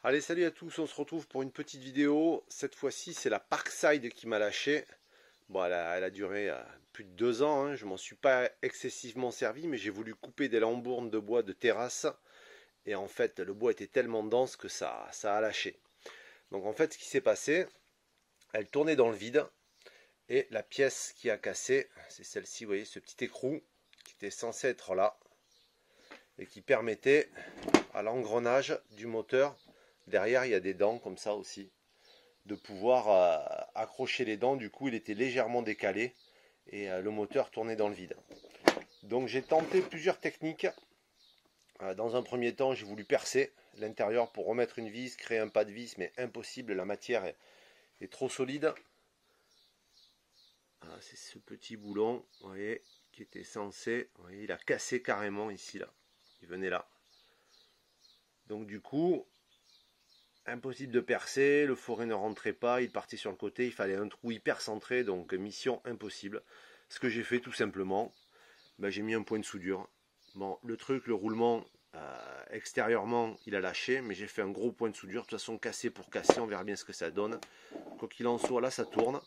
Allez, salut à tous, on se retrouve pour une petite vidéo. Cette fois-ci, c'est la Parkside qui m'a lâché. Bon, elle a duré plus de 2 ans, hein. Je m'en suis pas excessivement servi, mais j'ai voulu couper des lambournes de bois de terrasse. Et en fait, le bois était tellement dense que ça a lâché. Donc en fait, ce qui s'est passé, elle tournait dans le vide. Et la pièce qui a cassé, c'est celle-ci, vous voyez, ce petit écrou qui était censé être là. Et qui permettait à l'engrenage du moteur, derrière il y a des dents comme ça aussi, de pouvoir accrocher les dents. Du coup il était légèrement décalé et le moteur tournait dans le vide. Donc j'ai tenté plusieurs techniques. Dans un premier temps j'ai voulu percer l'intérieur pour remettre une vis, créer un pas de vis, mais impossible, la matière est trop solide. C'est ce petit boulon, vous voyez, qui était censé, vous voyez, il a cassé carrément ici là, il venait là. Donc du coup, impossible de percer, le forêt ne rentrait pas, il partait sur le côté, il fallait un trou hyper centré, donc mission impossible. Ce que j'ai fait tout simplement, j'ai mis un point de soudure. Bon, le truc, le roulement, extérieurement, il a lâché, mais j'ai fait un gros point de soudure, de toute façon cassé pour casser, on verra bien ce que ça donne. Quoi qu'il en soit, là ça tourne,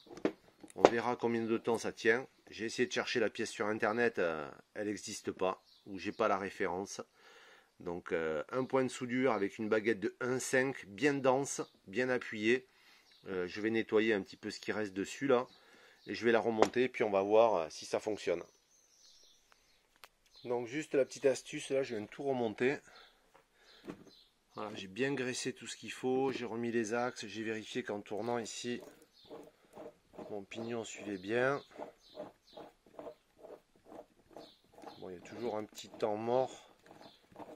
on verra combien de temps ça tient. J'ai essayé de chercher la pièce sur internet, elle n'existe pas, ou j'ai pas la référence. Donc un point de soudure avec une baguette de 1,5 bien dense, bien appuyée. Je vais nettoyer un petit peu ce qui reste dessus là. Et je vais la remonter puis on va voir si ça fonctionne. Donc juste la petite astuce là, je viens de tout remonter. Voilà, j'ai bien graissé tout ce qu'il faut. J'ai remis les axes. J'ai vérifié qu'en tournant ici, mon pignon suivait bien. Bon, il y a toujours un petit temps mort.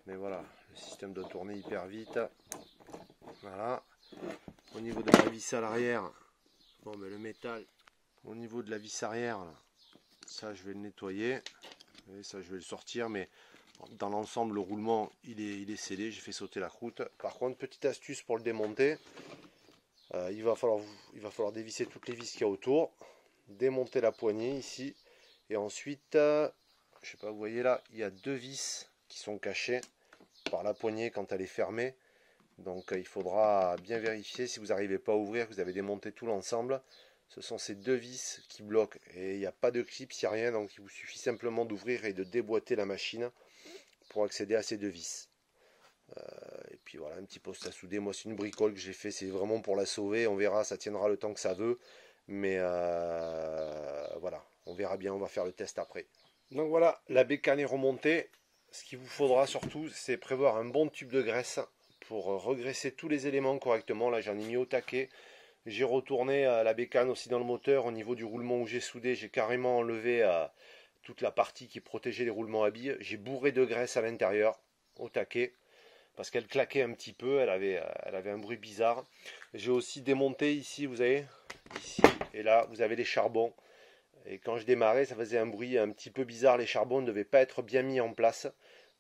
Mais voilà, le système doit tourner hyper vite. Voilà. Au niveau de la vis à l'arrière, bon, le métal, au niveau de la vis arrière, là, ça je vais le nettoyer. Et ça je vais le sortir, mais dans l'ensemble le roulement il est scellé, j'ai fait sauter la croûte. Par contre, petite astuce pour le démonter, il va falloir dévisser toutes les vis qu'il y a autour, démonter la poignée ici, et ensuite, je sais pas, vous voyez là, il y a 2 vis qui sont cachées par la poignée quand elle est fermée. Donc il faudra bien vérifier si vous n'arrivez pas à ouvrir, que vous avez démonté tout l'ensemble. Ce sont ces 2 vis qui bloquent et il n'y a pas de clip, il n'y a rien. Donc il vous suffit simplement d'ouvrir et de déboîter la machine pour accéder à ces 2 vis. Et puis voilà, un petit poste à souder. Moi c'est une bricole que j'ai fait, c'est vraiment pour la sauver. On verra, ça tiendra le temps que ça veut. Mais voilà, on verra bien, on va faire le test après. Donc voilà, la bécane est remontée. Ce qu'il vous faudra surtout, c'est prévoir un bon tube de graisse pour regraisser tous les éléments correctement. Là j'en ai mis au taquet. J'ai retourné la bécane aussi dans le moteur. Au niveau du roulement où j'ai soudé, j'ai carrément enlevé toute la partie qui protégeait les roulements à billes. J'ai bourré de graisse à l'intérieur, au taquet, parce qu'elle claquait un petit peu, elle avait un bruit bizarre. J'ai aussi démonté ici, vous savez, ici et là, vous avez les charbons. Et quand je démarrais, ça faisait un bruit un petit peu bizarre. Les charbons ne devaient pas être bien mis en place.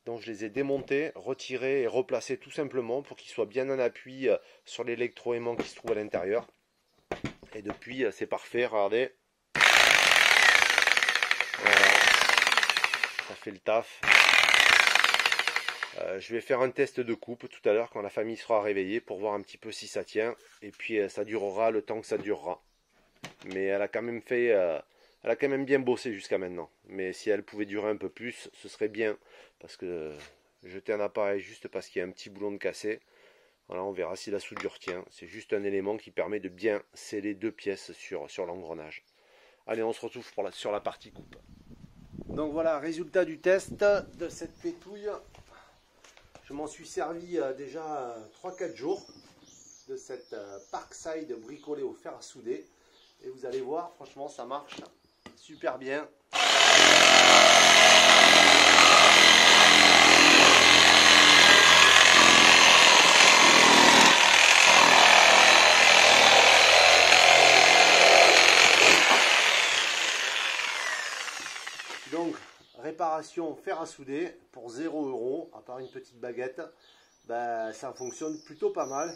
Donc je les ai démontés, retirés et replacés tout simplement pour qu'ils soient bien en appui sur l'électroaimant qui se trouve à l'intérieur. Et depuis c'est parfait, regardez. Voilà. Ça fait le taf. Je vais faire un test de coupe tout à l'heure quand la famille sera réveillée pour voir un petit peu si ça tient. Et puis ça durera le temps que ça durera. Mais elle a quand même fait... elle a quand même bien bossé jusqu'à maintenant. Mais si elle pouvait durer un peu plus, ce serait bien. Parce que jeter un appareil juste parce qu'il y a un petit boulon de cassé, voilà, on verra si la soudure tient. C'est juste un élément qui permet de bien sceller 2 pièces sur l'engrenage. Allez, on se retrouve sur la partie coupe. Donc voilà, résultat du test de cette pétouille. Je m'en suis servi déjà 3-4 jours de cette Parkside bricolée au fer à souder. Et vous allez voir, franchement, ça marche super bien. Donc, réparation fer à souder pour 0 €, à part une petite baguette. Ça fonctionne plutôt pas mal.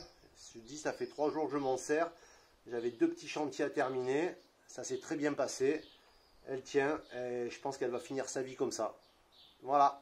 Je dis, ça fait 3 jours que je m'en sers. J'avais 2 petits chantiers à terminer. Ça s'est très bien passé. Elle tient et je pense qu'elle va finir sa vie comme ça. Voilà.